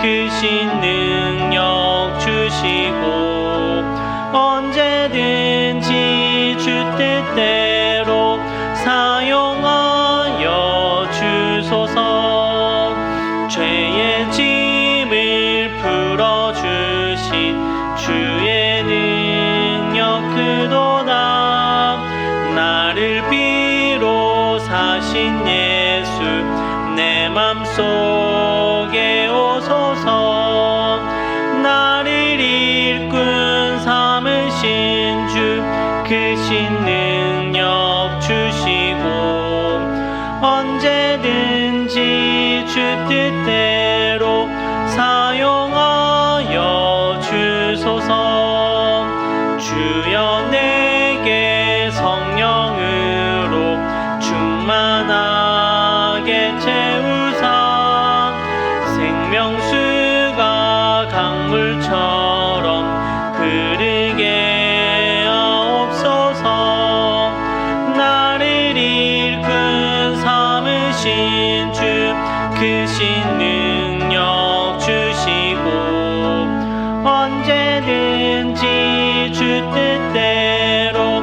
크신 능력 주시고 언제든지 주 뜻대로 사용하여 주소서. 죄의 짐을 풀어주신 주의 능력 크도다. 나를 비로 사신 예수 내 맘속에 오소서. 나를 일꾼 삼으신 주 크신 능력 주시고 언제든지 주 뜻대로 사용하여 주소서. 주여 내게 성령으로 충만하게 채우사 생명수가 강물처럼 흐르게 하옵소서. 나를 일꾼 삼으신 주 크신 능력 주시고 언제든지 주 뜻대로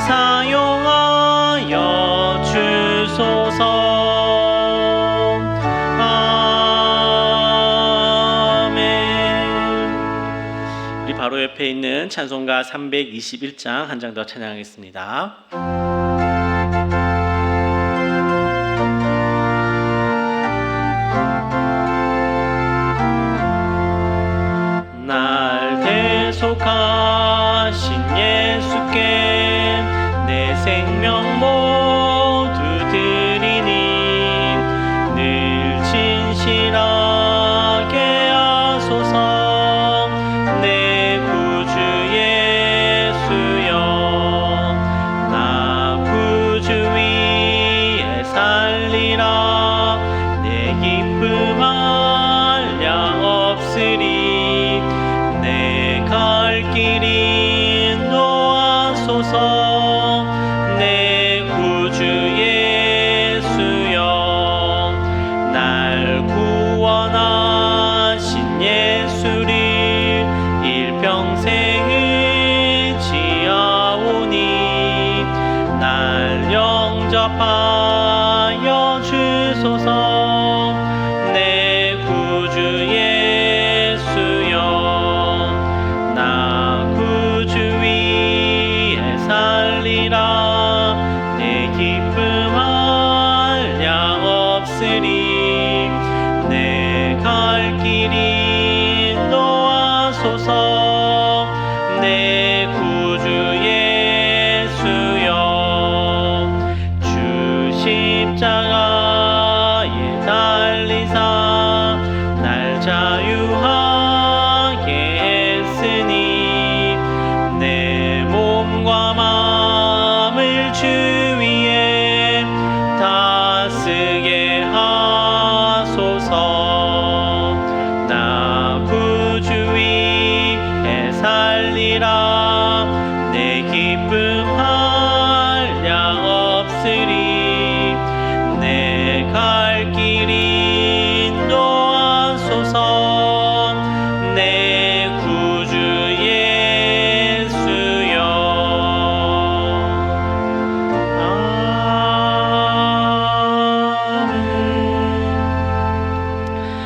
사용하여 주소서. 아멘. 우리 바로 옆에 있는 찬송가 321장 한 장 더 찬양하겠습니다. 날 대속하신 예수께 내 생명 모두 드리니 늘 진실하게 하소서. 내 구주 예수여 나 구주 위에 살리라. 내 기쁨 한량 없으리. 갈 길 인도하소서. 내 구주 예수여 날 구원하신 예수를 일평생 의지하오니 날 영접하여 주소서. 내 구주 예수여 나 구주 위에 살리라. 내 기쁨 한량 없으리. 내 갈 길 인도하소서. 내 구주 예수여 주 십자가에 달리사 날 자유하게 했으니 내 몸과 마음을 주 위에 다스게 하소서. 나 구주 위에 살리라. 내 기쁨 한량 없으리. 내 갈 길 인도하소서. 내 구주 예수여.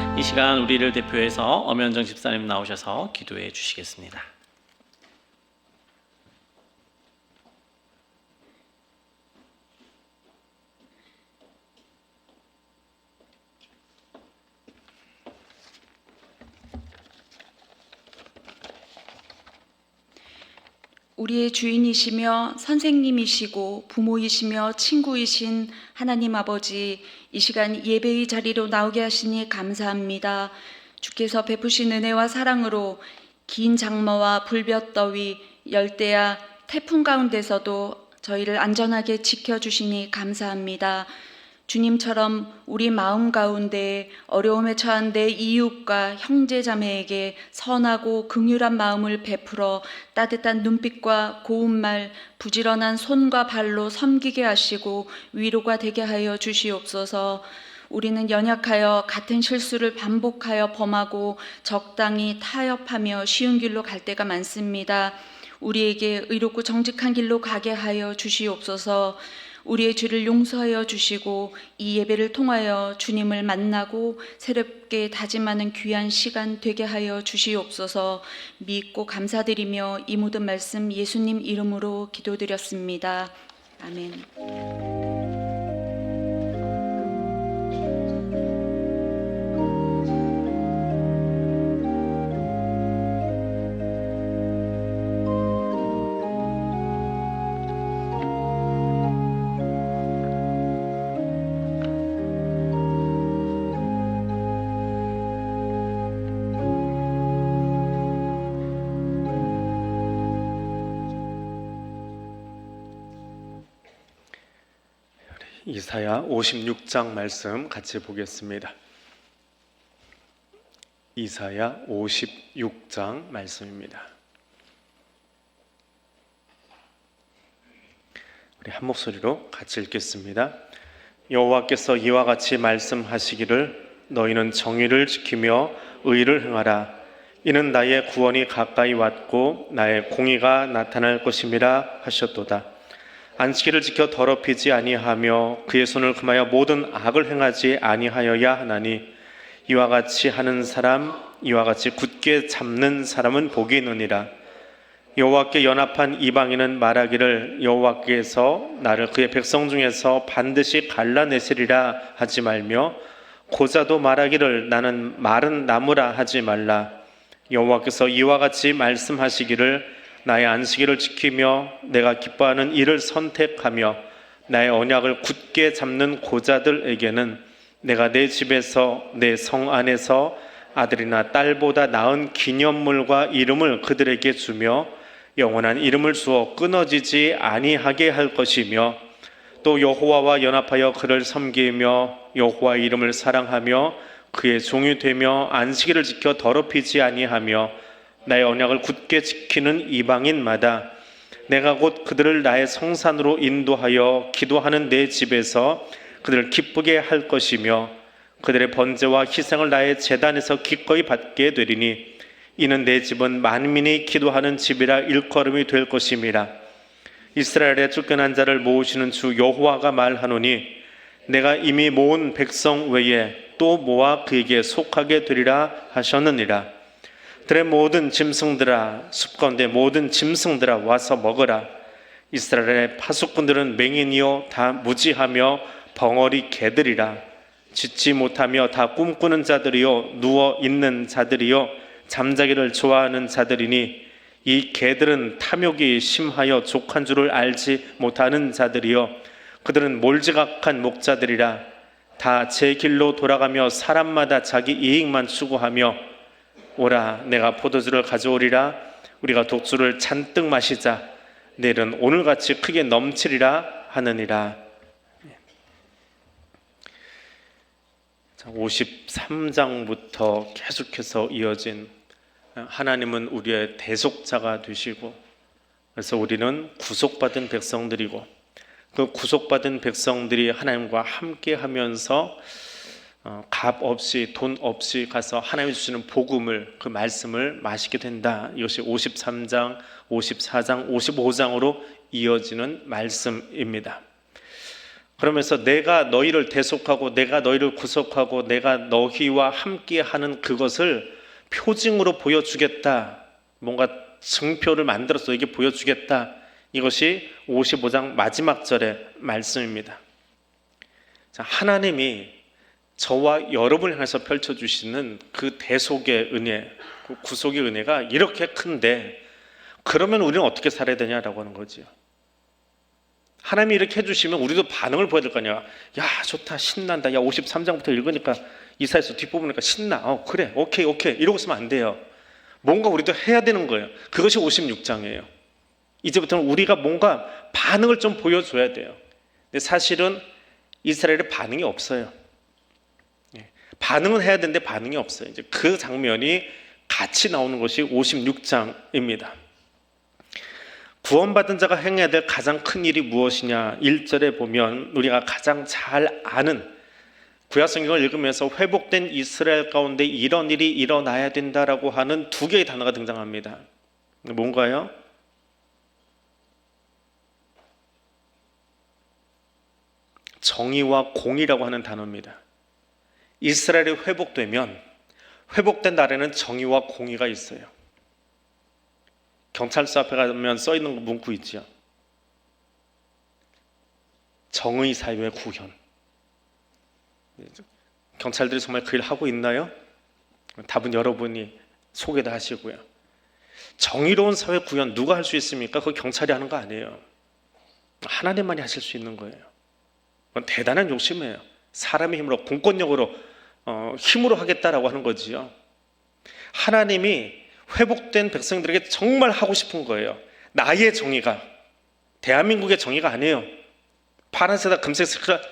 아멘. 이 시간 우리를 대표해서 엄현정 집사님 나오셔서 기도해 주시겠습니다. 우리의 주인이시며 선생님이시고 부모이시며 친구이신 하나님 아버지, 이 시간 예배의 자리로 나오게 하시니 감사합니다. 주께서 베푸신 은혜와 사랑으로 긴 장마와 불볕더위, 열대야, 태풍 가운데서도 저희를 안전하게 지켜주시니 감사합니다. 주님처럼 우리 마음 가운데 어려움에 처한 내 이웃과 형제자매에게 선하고 긍휼한 마음을 베풀어 따뜻한 눈빛과 고운 말, 부지런한 손과 발로 섬기게 하시고 위로가 되게 하여 주시옵소서. 우리는 연약하여 같은 실수를 반복하여 범하고 적당히 타협하며 쉬운 길로 갈 때가 많습니다. 우리에게 의롭고 정직한 길로 가게 하여 주시옵소서. 우리의 죄를 용서하여 주시고 이 예배를 통하여 주님을 만나고 새롭게 다짐하는 귀한 시간 되게 하여 주시옵소서. 믿고 감사드리며 이 모든 말씀 예수님 이름으로 기도드렸습니다. 아멘. 이사야 56장 말씀 같이 보겠습니다. 이사야 56장 말씀입니다. 우리 한 목소리로 같이 읽겠습니다. 여호와께서 이와 같이 말씀하시기를 너희는 정의를 지키며 의를 행하라. 이는 나의 구원이 가까이 왔고 나의 공의가 나타날 것임이라 하셨도다. 안식일을 지켜 더럽히지 아니하며 그의 손을 금하여 모든 악을 행하지 아니하여야 하나니 이와 같이 하는 사람, 이와 같이 굳게 잡는 사람은 복이 있느니라. 여호와께 연합한 이방인은 말하기를 여호와께서 나를 그의 백성 중에서 반드시 갈라내시리라 하지 말며 고자도 말하기를 나는 마른 나무라 하지 말라. 여호와께서 이와 같이 말씀하시기를 나의 안식일을 지키며 내가 기뻐하는 일을 선택하며 나의 언약을 굳게 잡는 고자들에게는 내가 내 집에서 내 성 안에서 아들이나 딸보다 나은 기념물과 이름을 그들에게 주며 영원한 이름을 주어 끊어지지 아니하게 할 것이며 또 여호와와 연합하여 그를 섬기며 여호와의 이름을 사랑하며 그의 종이 되며 안식일을 지켜 더럽히지 아니하며 나의 언약을 굳게 지키는 이방인마다 내가 곧 그들을 나의 성산으로 인도하여 기도하는 내 집에서 그들을 기쁘게 할 것이며 그들의 번제와 희생을 나의 제단에서 기꺼이 받게 되리니 이는 내 집은 만민이 기도하는 집이라 일컬음이 될 것임이라. 이스라엘의 쫓겨난 자를 모으시는 주 여호와가 말하노니 내가 이미 모은 백성 외에 또 모아 그에게 속하게 되리라 하셨느니라. 들의 모든 짐승들아, 숲 가운데 모든 짐승들아 와서 먹으라. 이스라엘의 파수꾼들은 맹인이요 다 무지하며 벙어리 개들이라. 짖지 못하며 다 꿈꾸는 자들이요 누워 있는 자들이요 잠자기를 좋아하는 자들이니 이 개들은 탐욕이 심하여 족한 줄을 알지 못하는 자들이요 그들은 몰지각한 목자들이라. 다 제 길로 돌아가며 사람마다 자기 이익만 추구하며 오라 내가 포도주를 가져오리라. 우리가 독주를 잔뜩 마시자. 내일은 오늘같이 크게 넘치리라 하느니라. 53장부터 계속해서 이어진 하나님은 우리의 대속자가 되시고 그래서 우리는 구속받은 백성들이고 그 구속받은 백성들이 하나님과 함께 하면서 값 없이 돈 없이 가서 하나님이 주시는 복음을 그 말씀을 마시게 된다. 이것이 53장, 54장, 55장으로 이어지는 말씀입니다. 그러면서 내가 너희를 대속하고 내가 너희를 구속하고 내가 너희와 함께하는 그것을 표징으로 보여주겠다. 뭔가 증표를 만들어서 너에게 보여주겠다. 이것이 55장 마지막 절의 말씀입니다. 자, 하나님이 저와 여러분을 향해서 펼쳐주시는 그 대속의 은혜, 그 구속의 은혜가 이렇게 큰데 그러면 우리는 어떻게 살아야 되냐라고 하는 거죠. 하나님이 이렇게 해주시면 우리도 반응을 보여야 될 거 아니야. 야 좋다 신난다. 야 53장부터 읽으니까 이사야서 뒷부분이니까 신나. 그래 오케이 이러고 있으면 안 돼요. 뭔가 우리도 해야 되는 거예요. 그것이 56장이에요. 이제부터는 우리가 뭔가 반응을 좀 보여줘야 돼요. 근데 사실은 이스라엘의 반응이 없어요. 반응은 해야 되는데 반응이 없어요. 이제 그 장면이 같이 나오는 것이 56장입니다. 구원받은 자가 행해야 될 가장 큰 일이 무엇이냐? 1절에 보면 우리가 가장 잘 아는 구약성경을 읽으면서 회복된 이스라엘 가운데 이런 일이 일어나야 된다라고 하는 두 개의 단어가 등장합니다. 뭔가요? 정의와 공의라고 하는 단어입니다. 이스라엘이 회복되면 회복된 나라에는 정의와 공의가 있어요. 경찰서 앞에 가면 써 있는 문구 있죠. 정의 사회 구현. 경찰들이 정말 그 일 하고 있나요? 답은 여러분이 소개도 하시고요. 정의로운 사회 구현 누가 할 수 있습니까? 그거 경찰이 하는 거 아니에요. 하나님만이 하실 수 있는 거예요. 그건 대단한 욕심이에요. 사람의 힘으로, 공권력으로 힘으로 하겠다라고 하는 거지요. 하나님이 회복된 백성들에게 정말 하고 싶은 거예요. 나의 정의가, 대한민국의 정의가 아니에요. 파란색에다 금색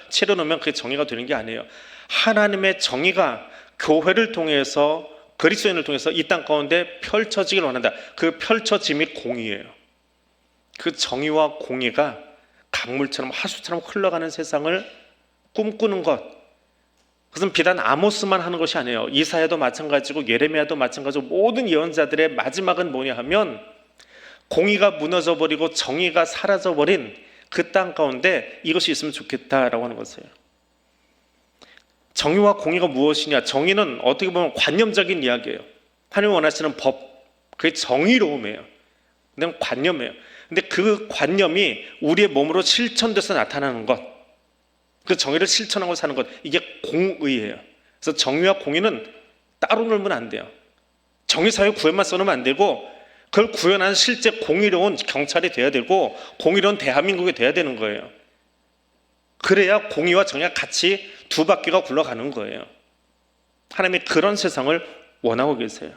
칠해 놓으면 그게 정의가 되는 게 아니에요. 하나님의 정의가 교회를 통해서, 그리스도인을 통해서 이 땅 가운데 펼쳐지길 원한다. 그 펼쳐짐이 공의예요. 그 정의와 공의가 강물처럼 하수처럼 흘러가는 세상을 꿈꾸는 것, 그것은 비단 아모스만 하는 것이 아니에요. 이사야도 마찬가지고 예레미야도 마찬가지고 모든 예언자들의 마지막은 뭐냐 하면 공의가 무너져버리고 정의가 사라져버린 그 땅 가운데 이것이 있으면 좋겠다라고 하는 것이에요. 정의와 공의가 무엇이냐? 정의는 어떻게 보면 관념적인 이야기예요. 하나님이 원하시는 법, 그게 정의로움이에요. 근데 관념이에요. 근데 그 관념이 우리의 몸으로 실천돼서 나타나는 것, 그 정의를 실천하고 사는 것, 이게 공의예요. 그래서 정의와 공의는 따로 놀면 안 돼요. 정의사회 구현만 써놓으면 안 되고 그걸 구현하는 실제 공의로운 경찰이 돼야 되고 공의로운 대한민국이 돼야 되는 거예요. 그래야 공의와 정의가 같이 두 바퀴가 굴러가는 거예요. 하나님이 그런 세상을 원하고 계세요.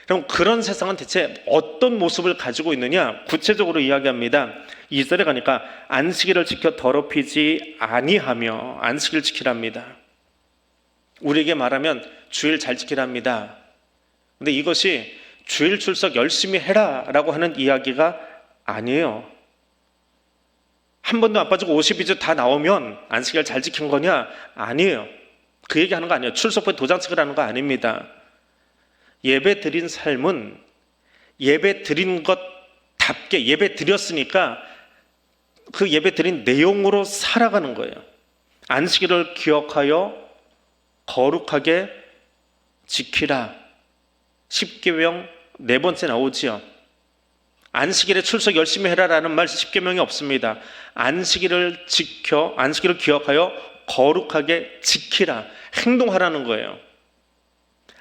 그럼 그런 세상은 대체 어떤 모습을 가지고 있느냐? 구체적으로 이야기합니다. 2절에 가니까 안식일을 지켜 더럽히지 아니하며 안식일 지키랍니다. 우리에게 말하면 주일 잘 지키랍니다. 근데 이것이 주일 출석 열심히 해라라고 하는 이야기가 아니에요. 한 번도 안 빠지고 52주 다 나오면 안식일 잘 지킨 거냐? 아니에요. 그 얘기하는 거 아니에요. 출석부에 도장 찍으라는 거 아닙니다. 예배 드린 삶은 예배 드린 것답게 예배 드렸으니까 그 예배 드린 내용으로 살아가는 거예요. 안식일을 기억하여 거룩하게 지키라. 십계명 4번째 나오지요. 안식일에 출석 열심히 해라라는 말 십계명이 없습니다. 안식일을 기억하여 거룩하게 지키라. 행동하라는 거예요.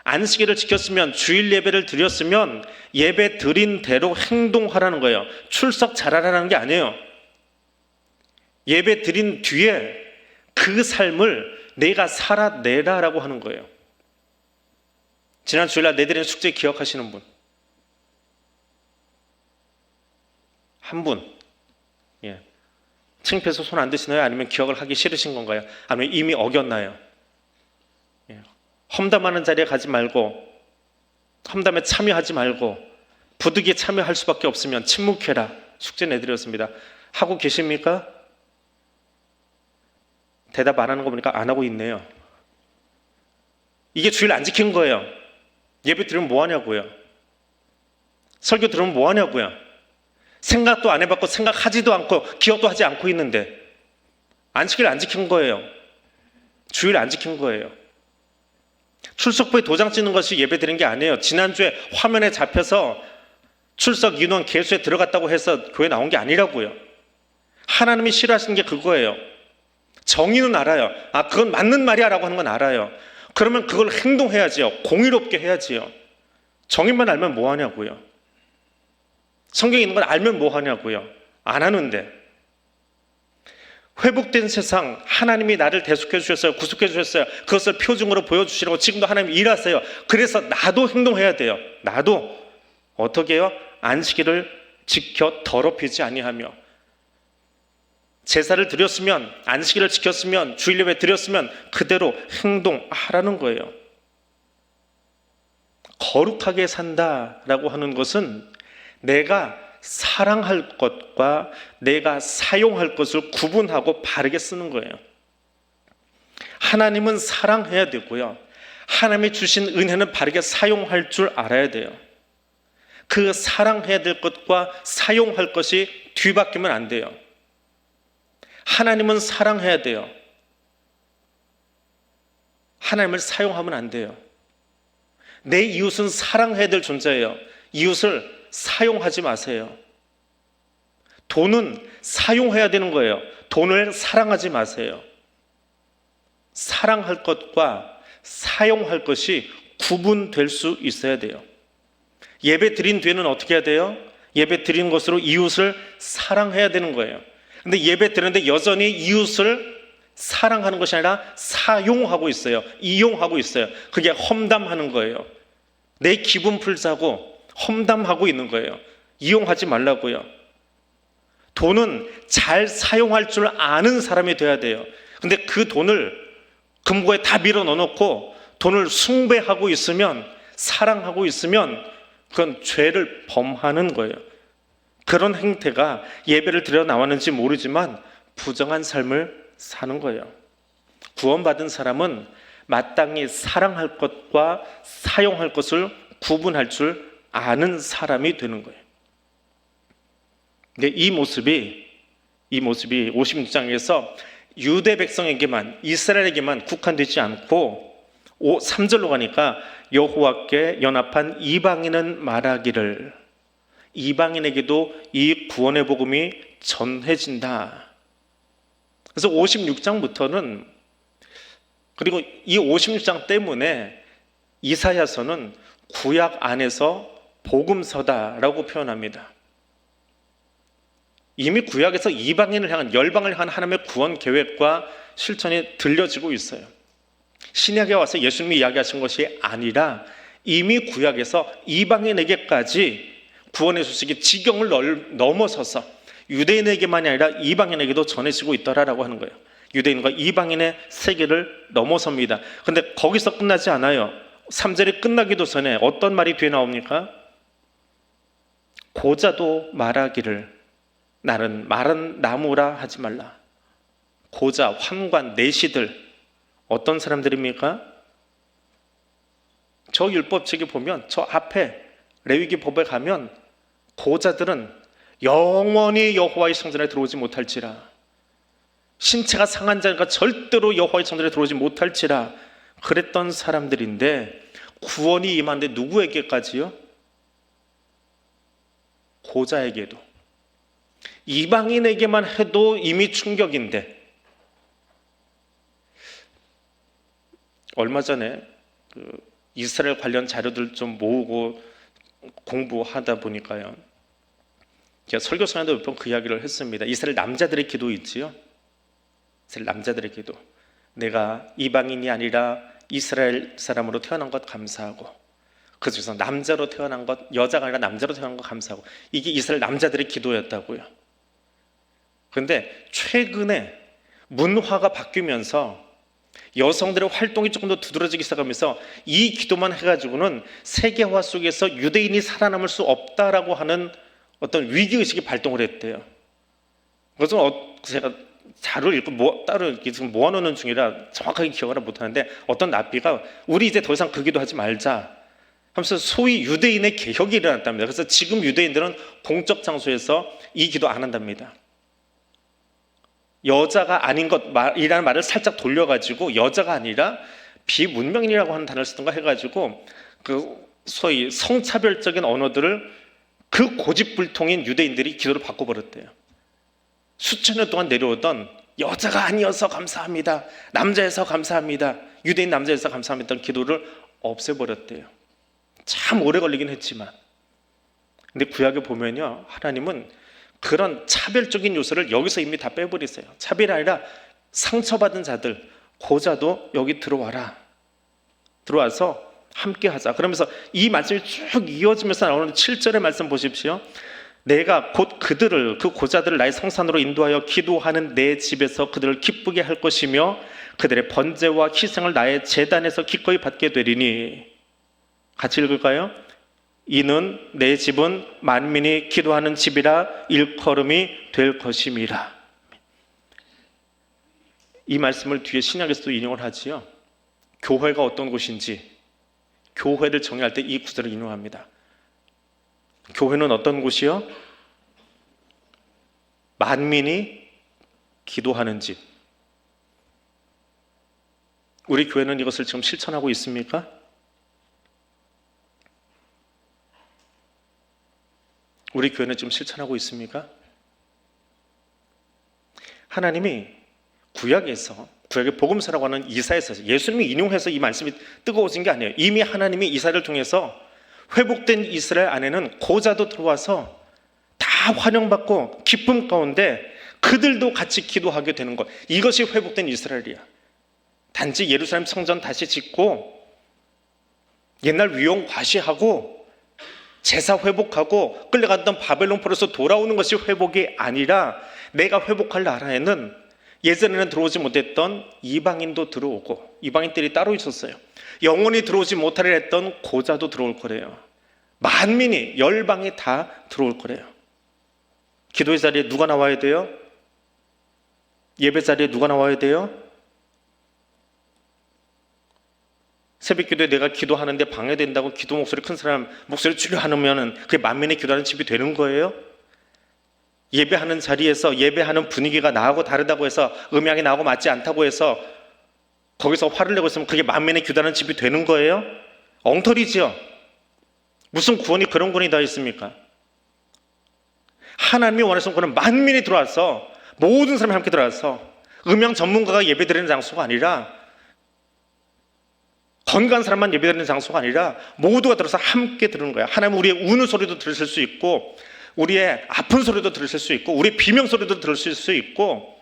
안식일을 지켰으면, 주일 예배를 드렸으면 예배 드린 대로 행동하라는 거예요. 출석 잘하라는 게 아니에요. 예배 드린 뒤에 그 삶을 내가 살아내라라고 하는 거예요. 지난 주일날 내드린 숙제 기억하시는 분? 한 분. 예. 창피해서 손 안 드시나요? 아니면 기억을 하기 싫으신 건가요? 아니면 이미 어겼나요? 예. 험담하는 자리에 가지 말고, 험담에 참여하지 말고, 부득이에 참여할 수밖에 없으면 침묵해라. 숙제 내드렸습니다. 하고 계십니까? 대답 안 하는 거 보니까 안 하고 있네요. 이게 주일 안 지킨 거예요. 예배 드리면 뭐 하냐고요? 설교 들으면 뭐 하냐고요? 생각도 안 해봤고 생각하지도 않고 기억도 하지 않고 있는데 안식일 안 지킨 거예요. 주일 안 지킨 거예요. 출석부에 도장 찍는 것이 예배 드린 게 아니에요. 지난주에 화면에 잡혀서 출석 인원 개수에 들어갔다고 해서 교회 나온 게 아니라고요. 하나님이 싫어하시는 게 그거예요. 정의는 알아요. 아, 그건 맞는 말이야 라고 하는 건 알아요. 그러면 그걸 행동해야지요. 공의롭게 해야지요. 정의만 알면 뭐 하냐고요. 성경에 있는 걸 알면 뭐 하냐고요. 안 하는데. 회복된 세상, 하나님이 나를 대속해 주셨어요. 구속해 주셨어요. 그것을 표징으로 보여주시라고 지금도 하나님 일하세요. 그래서 나도 행동해야 돼요. 나도 어떻게 해요? 안식일을 지켜 더럽히지 아니하며, 제사를 드렸으면, 안식일을 지켰으면, 주일 예배 드렸으면 그대로 행동하라는 거예요. 거룩하게 산다라고 하는 것은 내가 사랑할 것과 내가 사용할 것을 구분하고 바르게 쓰는 거예요. 하나님은 사랑해야 되고요. 하나님이 주신 은혜는 바르게 사용할 줄 알아야 돼요. 그 사랑해야 될 것과 사용할 것이 뒤바뀌면 안 돼요. 하나님은 사랑해야 돼요. 하나님을 사용하면 안 돼요. 내 이웃은 사랑해야 될 존재예요. 이웃을 사용하지 마세요. 돈은 사용해야 되는 거예요. 돈을 사랑하지 마세요. 사랑할 것과 사용할 것이 구분될 수 있어야 돼요. 예배 드린 뒤에는 어떻게 해야 돼요? 예배 드린 것으로 이웃을 사랑해야 되는 거예요. 근데 예배 드리는데 여전히 이웃을 사랑하는 것이 아니라 사용하고 있어요. 이용하고 있어요. 그게 험담하는 거예요. 내 기분 풀자고 험담하고 있는 거예요. 이용하지 말라고요. 돈은 잘 사용할 줄 아는 사람이 돼야 돼요. 근데 그 돈을 금고에 다 밀어 넣어놓고 돈을 숭배하고 있으면, 사랑하고 있으면 그건 죄를 범하는 거예요. 그런 행태가 예배를 드려 나왔는지 모르지만 부정한 삶을 사는 거예요. 구원받은 사람은 마땅히 사랑할 것과 사용할 것을 구분할 줄 아는 사람이 되는 거예요. 근데 이 모습이 56장에서 유대 백성에게만, 이스라엘에게만 국한되지 않고 3절로 가니까 여호와께 연합한 이방인은 말하기를, 이방인에게도 이 구원의 복음이 전해진다. 그래서 56장부터는, 그리고 이 56장 때문에 이사야서는 구약 안에서 복음서다라고 표현합니다. 이미 구약에서 이방인을 향한, 열방을 향한 하나님의 구원 계획과 실천이 들려지고 있어요. 신약에 와서 예수님이 이야기하신 것이 아니라 이미 구약에서 이방인에게까지 구원의 소식이 지경을 넘어서서 유대인에게만이 아니라 이방인에게도 전해지고 있더라라고 하는 거예요. 유대인과 이방인의 세계를 넘어섭니다. 근데 거기서 끝나지 않아요. 3절이 끝나기도 전에 어떤 말이 뒤에 나옵니까? 고자도 말하기를 나는 마른 나무라 하지 말라. 고자, 환관, 내시들 어떤 사람들입니까? 저 율법책에 보면, 저 앞에 레위기 법에 가면 고자들은 영원히 여호와의 성전에 들어오지 못할지라, 신체가 상한 자가 절대로 여호와의 성전에 들어오지 못할지라 그랬던 사람들인데, 구원이 임한데 누구에게까지요? 고자에게도. 이방인에게만 해도 이미 충격인데, 얼마 전에 이스라엘 관련 자료들 좀 모으고 공부하다 보니까요, 제가 설교 시간에도 몇 번 그 이야기를 했습니다. 이스라엘 남자들의 기도 있지요. 이스라엘 남자들의 기도. 내가 이방인이 아니라 이스라엘 사람으로 태어난 것 감사하고, 그 중에서 남자로 태어난 것, 여자가 아니라 남자로 태어난 것 감사하고, 이게 이스라엘 남자들의 기도였다고요. 그런데 최근에 문화가 바뀌면서 여성들의 활동이 조금 더 두드러지기 시작하면서 이 기도만 해가지고는 세계화 속에서 유대인이 살아남을 수 없다라고 하는 어떤 위기의식이 발동을 했대요. 그것은 제가 자료를 읽고 따로 지금 모아놓는 중이라 정확하게 기억을 못하는데, 어떤 랍비가 우리 이제 더 이상 그 기도하지 말자 하면서 소위 유대인의 개혁이 일어났답니다. 그래서 지금 유대인들은 공적 장소에서 이 기도 안 한답니다. 여자가 아닌 것이라는 말을 살짝 돌려가지고 여자가 아니라 비문명인이라고 하는 단어를 쓰던가 해가지고 그 소위 성차별적인 언어들을 그 고집불통인 유대인들이 기도를 바꿔버렸대요. 수천 년 동안 내려오던 여자가 아니어서 감사합니다, 남자여서 감사합니다, 유대인 남자여서 감사합니다 기도를 없애버렸대요. 참 오래 걸리긴 했지만. 근데 구약에 보면요, 하나님은 그런 차별적인 요소를 여기서 이미 다 빼버리세요. 차별이 아니라 상처받은 자들, 고자도 여기 들어와라, 들어와서 함께 하자. 그러면서 이 말씀이 쭉 이어지면서 나오는 7절의 말씀 보십시오. 내가 곧 그들을, 그 고자들을 나의 성산으로 인도하여 기도하는 내 집에서 그들을 기쁘게 할 것이며 그들의 번제와 희생을 나의 제단에서 기꺼이 받게 되리니. 같이 읽을까요? 이는 내 집은 만민이 기도하는 집이라 일컬음이 될 것임이라. 이 말씀을 뒤에 신약에서도 인용을 하지요. 교회가 어떤 곳인지 교회를 정의할 때 이 구절을 인용합니다. 교회는 어떤 곳이요? 만민이 기도하는 집. 우리 교회는 이것을 지금 실천하고 있습니까? 우리 교회는 지금 실천하고 있습니까? 하나님이 구약의 복음서라고 하는 이사야서, 예수님이 인용해서 이 말씀이 뜨거워진 게 아니에요. 이미 하나님이 이사야를 통해서 회복된 이스라엘 안에는 고자도 들어와서 다 환영받고 기쁨 가운데 그들도 같이 기도하게 되는 것. 이것이 회복된 이스라엘이야. 단지 예루살렘 성전 다시 짓고 옛날 위용 과시하고 제사 회복하고 끌려갔던 바벨론 포로에서 돌아오는 것이 회복이 아니라 내가 회복할 나라에는 예전에는 들어오지 못했던 이방인도 들어오고, 이방인들이 따로 있었어요. 영원히 들어오지 못하려 했던 고자도 들어올 거래요. 만민이, 열방이 다 들어올 거래요. 기도의 자리에 누가 나와야 돼요? 예배 자리에 누가 나와야 돼요? 새벽 기도에 내가 기도하는데 방해된다고 기도 목소리 큰 사람 목소리 줄여 하면 그게 만민의 기도하는 집이 되는 거예요? 예배하는 자리에서 예배하는 분위기가 나하고 다르다고 해서 음향이 나하고 맞지 않다고 해서 거기서 화를 내고 있으면 그게 만민의 기도하는 집이 되는 거예요? 엉터리지요. 무슨 구원이 그런 구원이 다 있습니까? 하나님이 원하시는 구원은 만민이 들어와서 모든 사람이 함께 들어와서 음향 전문가가 예배드리는 장소가 아니라, 건강한 사람만 예배드리는 장소가 아니라 모두가 들어서 함께 들은 거야. 하나님은 우리의 우는 소리도 들으실 수 있고, 우리의 아픈 소리도 들으실 수 있고, 우리의 비명 소리도 들으실 수 있고,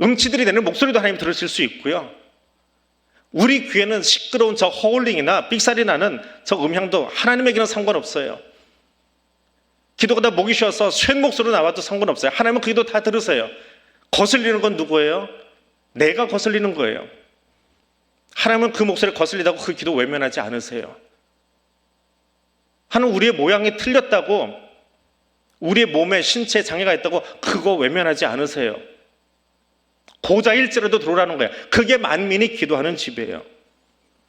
음치들이 내는 목소리도 하나님 들으실 수 있고요. 우리 귀에는 시끄러운 저 허울링이나 삑사리 나는 저 음향도 하나님에게는 상관없어요. 기도가 다 목이 쉬어서 쇳 목소리로 나와도 상관없어요. 하나님은 그 기도 다 들으세요. 거슬리는 건 누구예요? 내가 거슬리는 거예요. 하나님은 그 목소리를 거슬리다고 그 기도 외면하지 않으세요. 하나님은 우리의 모양이 틀렸다고, 우리의 몸에 신체에 장애가 있다고 그거 외면하지 않으세요. 고자일지라도 들어오라는 거예요. 그게 만민이 기도하는 집이에요.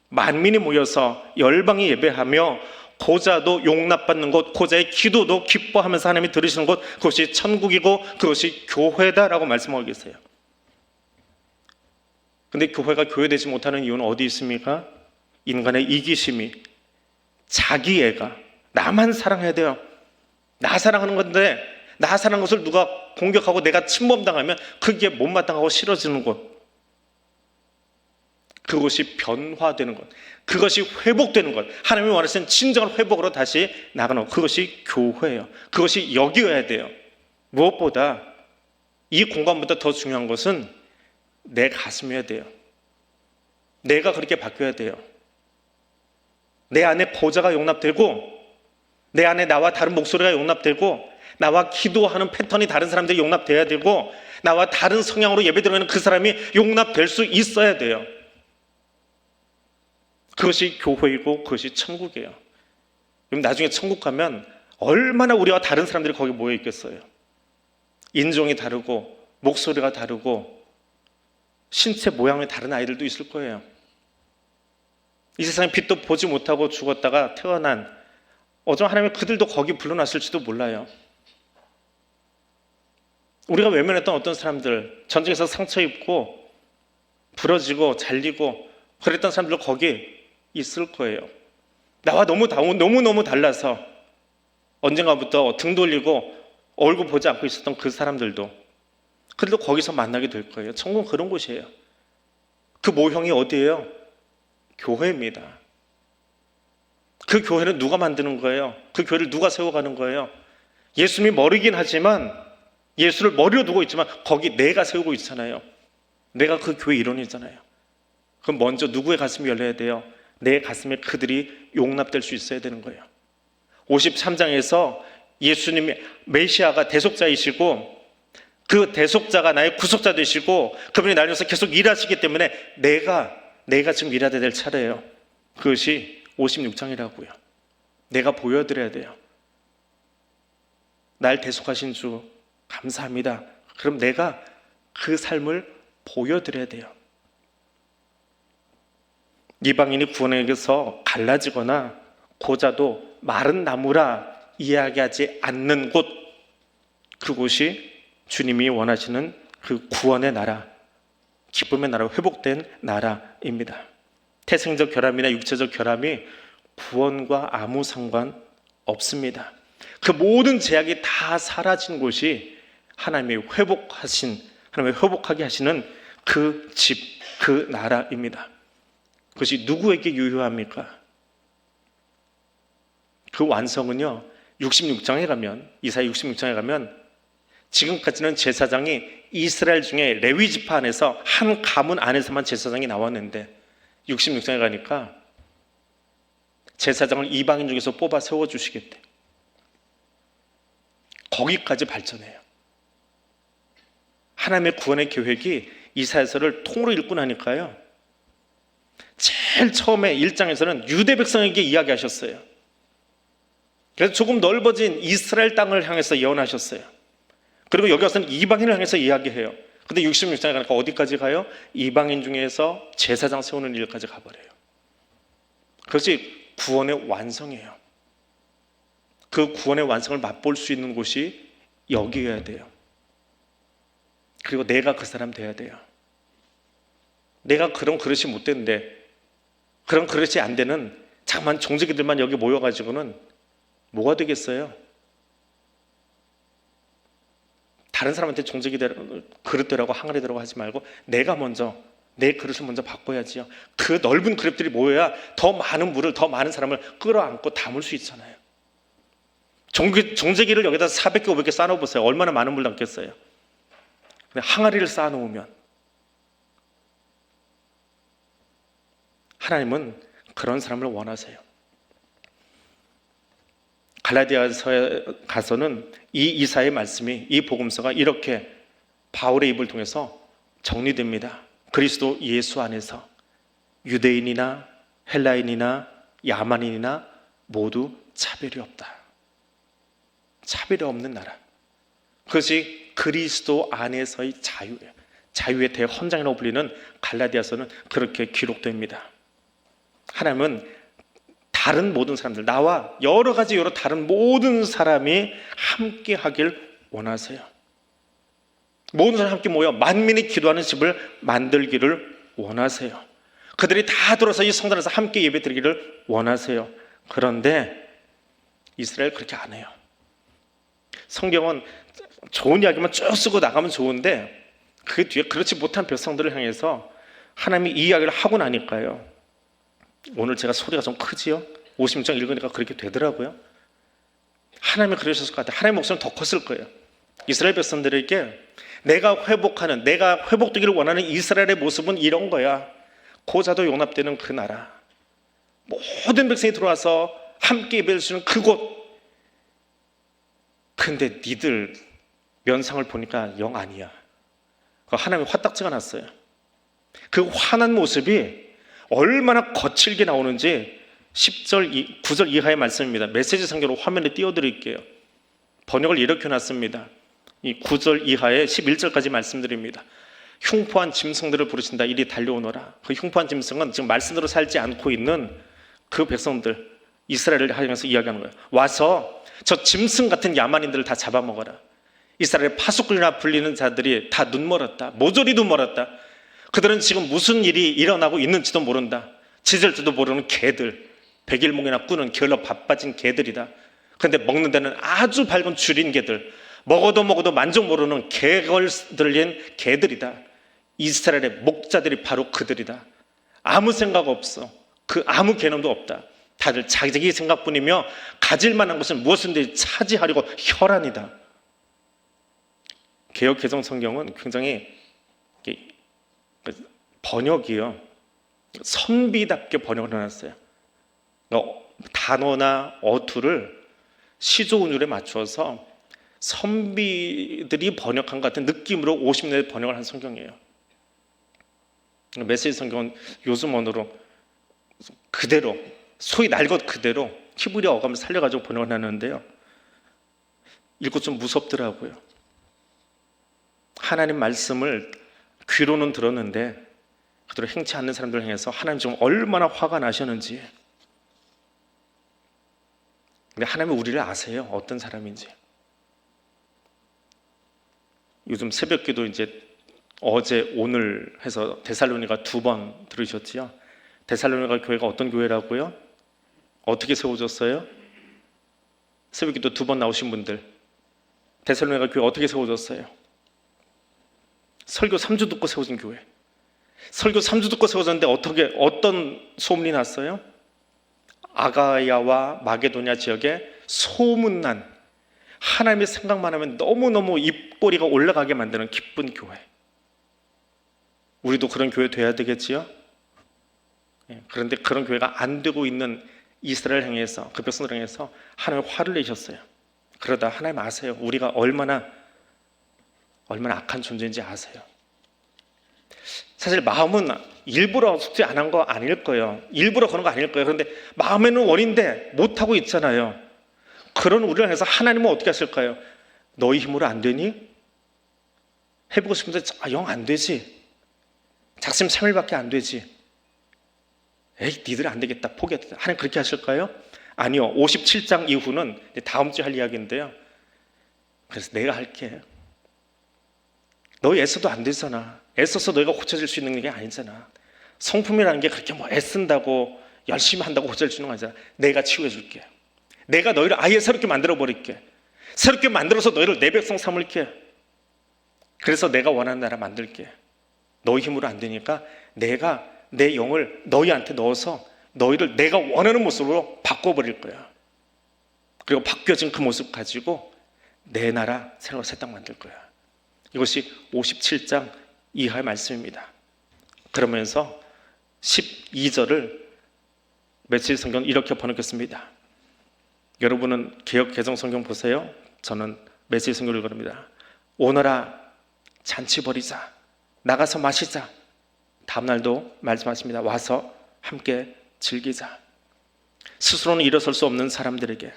만민이 모여서 열방이 예배하며 고자도 용납받는 곳, 고자의 기도도 기뻐하면서 하나님이 들으시는 곳, 그것이 천국이고 그것이 교회다라고 말씀하고 계세요. 근데 교회가 교회되지 못하는 이유는 어디 있습니까? 인간의 이기심이, 자기애가, 나만 사랑해야 돼요. 나 사랑하는 건데 나 사랑하는 것을 누가 공격하고 내가 침범당하면 그게 못마땅하고 싫어지는 것, 그것이 변화되는 것, 그것이 회복되는 것, 하나님이 원하시는 진정한 회복으로 다시 나가는 것, 그것이 교회예요. 그것이 여기여야 돼요. 무엇보다 이 공간보다 더 중요한 것은 내 가슴이어야 돼요. 내가 그렇게 바뀌어야 돼요. 내 안에 고자가 용납되고, 내 안에 나와 다른 목소리가 용납되고, 나와 기도하는 패턴이 다른 사람들이 용납돼야 되고, 나와 다른 성향으로 예배드리는 그 사람이 용납될 수 있어야 돼요. 그것이 교회이고 그것이 천국이에요. 그럼 나중에 천국 가면 얼마나 우리와 다른 사람들이 거기 모여 있겠어요. 인종이 다르고 목소리가 다르고 신체 모양이 다른 아이들도 있을 거예요. 이 세상에 빛도 보지 못하고 죽었다가 태어난, 어쩌면 하나님이 그들도 거기 불러놨을지도 몰라요. 우리가 외면했던 어떤 사람들, 전쟁에서 상처 입고 부러지고 잘리고 그랬던 사람들도 거기 있을 거예요. 나와 너무너무 달라서 언젠가부터 등 돌리고 얼굴 보지 않고 있었던 그 사람들도, 그들도 거기서 만나게 될 거예요. 천국은 그런 곳이에요. 그 모형이 어디예요? 교회입니다. 그 교회는 누가 만드는 거예요? 그 교회를 누가 세워가는 거예요? 예수님이 머리긴 하지만, 예수를 머리로 두고 있지만 거기 내가 세우고 있잖아요. 내가 그 교회 일원이잖아요. 그럼 먼저 누구의 가슴이 열려야 돼요? 내 가슴에 그들이 용납될 수 있어야 되는 거예요. 53장에서 예수님이 메시아가 대속자이시고 그 대속자가 나의 구속자 되시고 그분이 나를 위해서 계속 일하시기 때문에 내가 지금 일해야 될 차례예요. 그것이 56장이라고요. 내가 보여드려야 돼요. 날 대속하신 주 감사합니다. 그럼 내가 그 삶을 보여드려야 돼요. 이방인이 구원에게서 갈라지거나 고자도 마른 나무라 이야기하지 않는 곳, 그곳이 주님이 원하시는 그 구원의 나라, 기쁨의 나라, 회복된 나라입니다. 태생적 결함이나 육체적 결함이 구원과 아무 상관 없습니다. 그 모든 제약이 다 사라진 곳이 하나님이 회복하게 하시는 그 집, 그 나라입니다. 그것이 누구에게 유효합니까? 그 완성은요, 66장에 가면, 이사야 66장에 가면 지금까지는 제사장이 이스라엘 중에 레위 지파 안에서 한 가문 안에서만 제사장이 나왔는데 66장에 가니까 제사장을 이방인 중에서 뽑아 세워주시겠대. 거기까지 발전해요. 하나님의 구원의 계획이 이사야서를 통으로 읽고 나니까요, 제일 처음에 1장에서는 유대 백성에게 이야기하셨어요. 그래서 조금 넓어진 이스라엘 땅을 향해서 예언하셨어요. 그리고 여기 와서는 이방인을 향해서 이야기해요. 근데 66장에 가니까 어디까지 가요? 이방인 중에서 제사장 세우는 일까지 가버려요. 그것이 구원의 완성이에요. 그 구원의 완성을 맛볼 수 있는 곳이 여기여야 돼요. 그리고 내가 그 사람 돼야 돼요. 내가 그런 그릇이 못 되는데, 그런 그릇이 안 되는 자그만 종지기들만 여기 모여가지고는 뭐가 되겠어요? 다른 사람한테 종지기 그릇되라고 항아리 되라고 하지 말고 내가 먼저 내 그릇을 먼저 바꿔야지요. 그 넓은 그릇들이 모여야 더 많은 물을, 더 많은 사람을 끌어안고 담을 수 있잖아요. 종지기를 여기다 400개, 500개 쌓아놓으세요. 얼마나 많은 물 담겠어요? 근데 항아리를 쌓아놓으면 하나님은 그런 사람을 원하세요. 갈라디아서에 가서는 이 이사의 말씀이, 이 복음서가 이렇게 바울의 입을 통해서 정리됩니다. 그리스도 예수 안에서 유대인이나 헬라인이나 야만인이나 모두 차별이 없다. 차별이 없는 나라. 그것이 그리스도 안에서의 자유예요. 자유의 대헌장이라고 불리는 갈라디아서는 그렇게 기록됩니다. 하나님은 다른 모든 사람들, 나와 여러 가지 여러 다른 모든 사람이 함께 하길 원하세요. 모든 사람이 함께 모여 만민이 기도하는 집을 만들기를 원하세요. 그들이 다 들어서 이 성전에서 함께 예배드리기를 원하세요. 그런데 이스라엘 그렇게 안 해요. 성경은 좋은 이야기만 쭉 쓰고 나가면 좋은데 그 뒤에 그렇지 못한 백성들을 향해서 하나님이 이 이야기를 하고 나니까요, 오늘 제가 소리가 좀 크지요? 56장 읽으니까 그렇게 되더라고요. 하나님이 그러셨을 것 같아요. 하나님의 목소리는 더 컸을 거예요. 이스라엘 백성들에게 내가 회복되기를 원하는 이스라엘의 모습은 이런 거야. 고자도 용납되는 그 나라, 모든 백성이 들어와서 함께 예배를 주는 그곳. 근데 니들 면상을 보니까 영 아니야. 하나님이 화딱지가 났어요. 그 화난 모습이 얼마나 거칠게 나오는지 10절, 9절 이하의 말씀입니다. 메시지 성경으로 화면에 띄워드릴게요. 번역을 이렇게 놨습니다. 이 9절 이하의 11절까지 말씀드립니다. 흉포한 짐승들을 부르신다. 이리 달려오너라. 그 흉포한 짐승은 지금 말씀대로 살지 않고 있는 그 백성들, 이스라엘을 향해서 이야기하는 거예요. 와서 저 짐승 같은 야만인들을 다 잡아먹어라. 이스라엘의 파수꾼이라 불리는 자들이 다 눈멀었다. 모조리도 멀었다. 그들은 지금 무슨 일이 일어나고 있는지도 모른다. 짖을 줄도 모르는 개들, 백일몽이나 꾸는 게을러 바빠진 개들이다. 그런데 먹는 데는 아주 밝은 줄인 개들, 먹어도 만족 모르는 개걸 들린 개들이다. 이스라엘의 목자들이 바로 그들이다. 아무 생각 없어. 그 아무 개념도 없다. 다들 자기 생각뿐이며 가질 만한 것은 무엇인지 차지하려고 혈안이다. 개역 개정 성경은 굉장히 번역이요, 선비답게 번역을 해놨어요. 단어나 어투를 시조운율에 맞춰서 선비들이 번역한 것 같은 느낌으로 50년대 번역을 한 성경이에요. 메시지 성경은 요즘 언어로 그대로, 소위 날 것 그대로 히브리어 어감을 살려가지고 번역을 하는데요, 읽고 좀 무섭더라고요. 하나님 말씀을 귀로는 들었는데 그대로 행치 않는 사람들을 향해서 하나님 지금 얼마나 화가 나셨는지. 근데 하나님은 우리를 아세요. 어떤 사람인지. 요즘 새벽기도 이제 어제 오늘 해서 데살로니가 2번 들으셨지요? 데살로니가 교회가 어떤 교회라고요? 어떻게 세워졌어요? 새벽기도 2번 나오신 분들, 데살로니가 교회 어떻게 세워졌어요? 설교 3주 듣고 세워진 교회. 설교 3주 듣고 세워졌는데 어떤 소문이 났어요? 아가야와 마게도냐 지역에 소문난, 하나님의 생각만 하면 너무너무 입꼬리가 올라가게 만드는 기쁜 교회. 우리도 그런 교회 돼야 되겠지요? 그런데 그런 교회가 안 되고 있는 이스라엘 향해서, 그 백성들 향해서 하나님 화를 내셨어요. 그러다 하나님 아세요. 우리가 얼마나 악한 존재인지 아세요. 사실 마음은 일부러 숙제 안 한 거 아닐 거예요. 일부러 그런 거 아닐 거예요. 그런데 마음에는 원인데 못하고 있잖아요. 그런 우리를 향해서 하나님은 어떻게 하실까요? 너희 힘으로 안 되니? 해보고 싶은데 영 안 되지. 작심 3일밖에 안 되지. 에이, 니들 안 되겠다, 포기했다. 하나님 그렇게 하실까요? 아니요. 57장 이후는 다음 주에 할 이야기인데요. 그래서 내가 할게. 너 애써도 안 되잖아. 애써서 너희가 고쳐질 수 있는 게 아니잖아. 성품이라는 게 그렇게 애쓴다고 열심히 한다고 고쳐질 수 있는 거 아니잖아. 내가 치유해 줄게. 내가 너희를 아예 새롭게 만들어 버릴게. 새롭게 만들어서 너희를 내 백성 삼을게. 그래서 내가 원하는 나라 만들게. 너희 힘으로 안 되니까 내가 내 영을 너희한테 넣어서 너희를 내가 원하는 모습으로 바꿔버릴 거야. 그리고 바뀌어진 그 모습 가지고 내 나라 새로 새 땅 만들 거야. 이것이 57장 이하의 말씀입니다. 그러면서 12절을 며칠 성경 이렇게 번역했습니다. 여러분은 개역 개정 성경 보세요. 저는 며칠 성경을 읽습니다. 오너라 잔치 벌이자. 나가서 마시자. 다음날도 말씀하십니다. 와서 함께 즐기자. 스스로는 일어설 수 없는 사람들에게,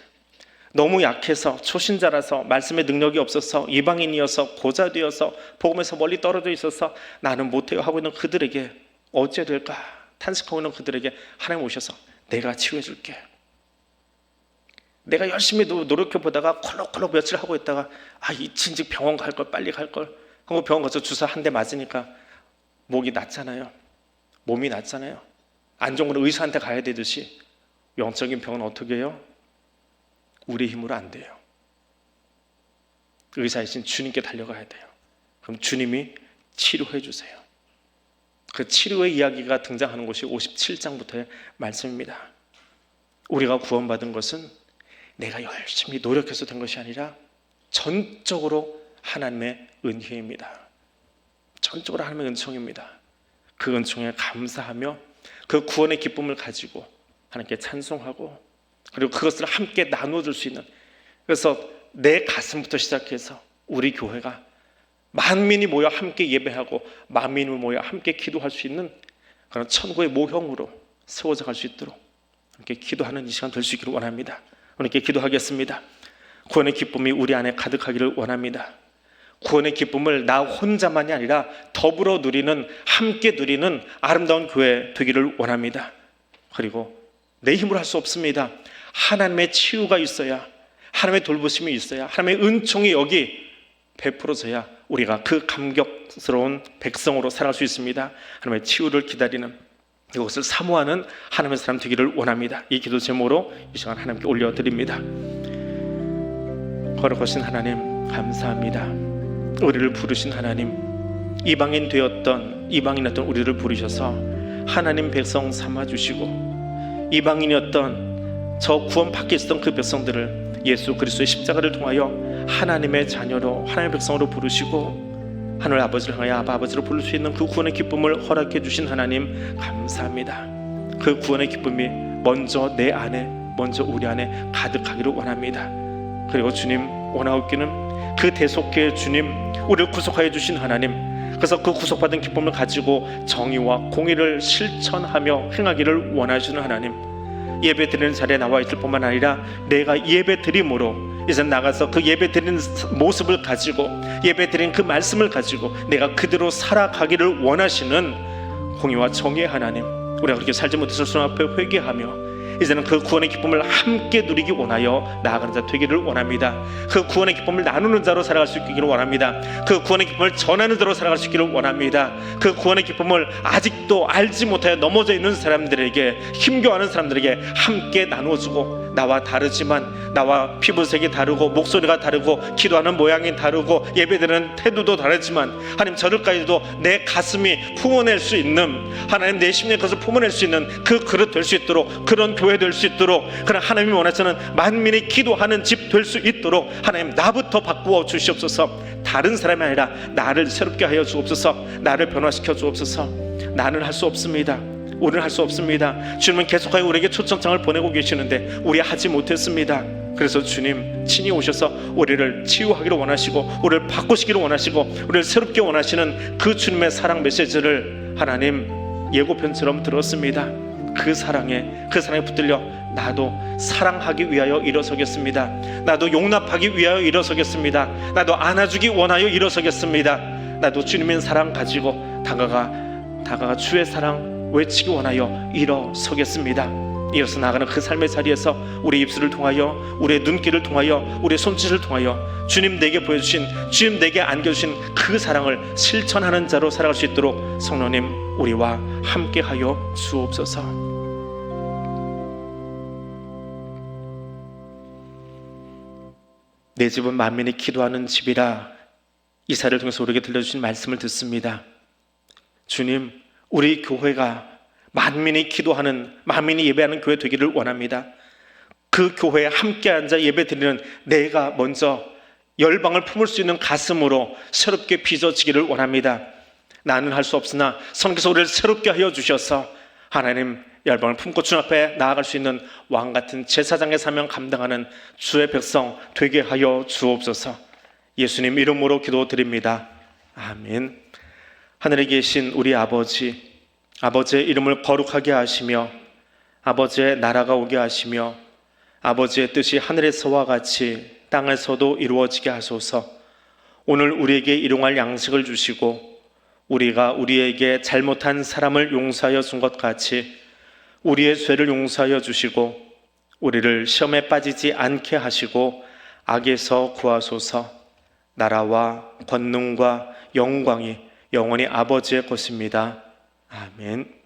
너무 약해서 초신자라서 말씀의 능력이 없어서 이방인이어서 고자되어서 복음에서 멀리 떨어져 있어서 나는 못해요 하고 있는 그들에게 어찌 될까 탄식하고 있는 그들에게 하나님 오셔서 내가 치유해 줄게. 내가 열심히 노력해보다가 콜록콜록 며칠 하고 있다가 일찍 병원 갈 걸, 빨리 갈 걸 하고 병원 가서 주사 한 대 맞으니까 목이 낫잖아요. 몸이 낫잖아요. 안 좋은 건 의사한테 가야 되듯이 영적인 병은 어떻게 해요? 우리 힘으로 안 돼요. 의사이신 주님께 달려가야 돼요. 그럼 주님이 치료해 주세요. 그 치료의 이야기가 등장하는 곳이 57장부터의 말씀입니다. 우리가 구원받은 것은 내가 열심히 노력해서 된 것이 아니라 전적으로 하나님의 은혜입니다. 전적으로 하나님의 은총입니다. 그 은총에 감사하며 그 구원의 기쁨을 가지고 하나님께 찬송하고 그리고 그것을 함께 나눠줄 수 있는, 그래서 내 가슴부터 시작해서 우리 교회가 만민이 모여 함께 예배하고 만민이 모여 함께 기도할 수 있는 그런 천국의 모형으로 세워져 갈 수 있도록 이렇게 기도하는 이 시간 될 수 있기를 원합니다. 이렇게 기도하겠습니다. 구원의 기쁨이 우리 안에 가득하기를 원합니다. 구원의 기쁨을 나 혼자만이 아니라 더불어 누리는, 함께 누리는 아름다운 교회 되기를 원합니다. 그리고 내 힘으로 할 수 없습니다. 하나님의 치유가 있어야, 하나님의 돌보심이 있어야, 하나님의 은총이 여기 베풀어져야 우리가 그 감격스러운 백성으로 살아갈 수 있습니다. 하나님의 치유를 기다리는, 이것을 사모하는 하나님의 사람 되기를 원합니다. 이 기도 제목으로 이 시간 하나님께 올려드립니다. 거룩하신 하나님 감사합니다. 우리를 부르신 하나님, 이방인이었던 우리를 부르셔서 하나님 백성 삼아주시고, 이방인이었던 저 구원 밖에 있었던 그 백성들을 예수 그리스도의 십자가를 통하여 하나님의 자녀로, 하나님의 백성으로 부르시고 하늘 아버지를 향하여 아바 아버지로 부를 수 있는 그 구원의 기쁨을 허락해 주신 하나님 감사합니다. 그 구원의 기쁨이 먼저 내 안에, 먼저 우리 안에 가득하기를 원합니다. 그리고 주님, 원하옵기는 그 대속의 주님, 우리를 구속하여 주신 하나님, 그래서 그 구속받은 기쁨을 가지고 정의와 공의를 실천하며 행하기를 원하시는 하나님, 예배 드리는 자리에 나와 있을 뿐만 아니라 내가 예배 드림으로 이제 나가서 그 예배 드리는 모습을 가지고, 예배 드리는 그 말씀을 가지고 내가 그대로 살아가기를 원하시는 공의와 정의의 하나님, 우리가 그렇게 살지 못해서 주님 앞에 회개하며 이제는 그 구원의 기쁨을 함께 누리기 원하여 나아가는 자 되기를 원합니다. 그 구원의 기쁨을 나누는 자로 살아갈 수 있기를 원합니다. 그 구원의 기쁨을 전하는 자로 살아갈 수 있기를 원합니다. 그 구원의 기쁨을 아직도 알지 못하여 넘어져 있는 사람들에게, 힘겨워하는 사람들에게 함께 나누어주고, 나와 다르지만, 나와 피부색이 다르고 목소리가 다르고 기도하는 모양이 다르고 예배드리는 태도도 다르지만 하나님, 저들까지도 내 가슴이 품어낼 수 있는, 하나님 내 심령의 것을 품어낼 수 있는 그 그릇 될 수 있도록, 그런 교회 될 수 있도록, 그런 하나님이 원하시는 만민이 기도하는 집 될 수 있도록 하나님 나부터 바꾸어 주시옵소서. 다른 사람이 아니라 나를 새롭게 하여 주옵소서. 나를 변화시켜 주옵소서. 나는 할 수 없습니다. 우리는 할 수 없습니다. 주님은 계속하여 우리에게 초청장을 보내고 계시는데 우리 하지 못했습니다. 그래서 주님 친히 오셔서 우리를 치유하기를 원하시고, 우리를 바꾸시기를 원하시고, 우리를 새롭게 원하시는 그 주님의 사랑 메시지를 하나님 예고편처럼 들었습니다. 그 사랑에 붙들려 나도 사랑하기 위하여 일어서겠습니다. 나도 용납하기 위하여 일어서겠습니다. 나도 안아주기 원하여 일어서겠습니다. 나도 주님의 사랑 가지고 다가가 주의 사랑 외치기 원하여 일어서겠습니다. 이어서 나가는 그 삶의 자리에서 우리 입술을 통하여, 우리의 눈길을 통하여, 우리의 손짓을 통하여 주님 내게 보여주신, 주님 내게 안겨주신 그 사랑을 실천하는 자로 살아갈 수 있도록 성령님 우리와 함께하여 주옵소서. 내 집은 만민이 기도하는 집이라, 이사를 통해서 우리에게 들려주신 말씀을 듣습니다. 주님, 우리 교회가 만민이 기도하는, 만민이 예배하는 교회 되기를 원합니다. 그 교회에 함께 앉아 예배 드리는 내가 먼저 열방을 품을 수 있는 가슴으로 새롭게 빚어지기를 원합니다. 나는 할 수 없으나 성령께서 우리를 새롭게 하여 주셔서 하나님 열방을 품고 주님 앞에 나아갈 수 있는 왕같은 제사장의 사명 감당하는 주의 백성 되게 하여 주옵소서. 예수님 이름으로 기도드립니다. 아멘. 하늘에 계신 우리 아버지, 아버지의 이름을 거룩하게 하시며 아버지의 나라가 오게 하시며 아버지의 뜻이 하늘에서와 같이 땅에서도 이루어지게 하소서. 오늘 우리에게 일용할 양식을 주시고 우리가 우리에게 잘못한 사람을 용서하여 준 것 같이 우리의 죄를 용서하여 주시고 우리를 시험에 빠지지 않게 하시고 악에서 구하소서. 나라와 권능과 영광이 영원히 아버지의 것입니다. 아멘.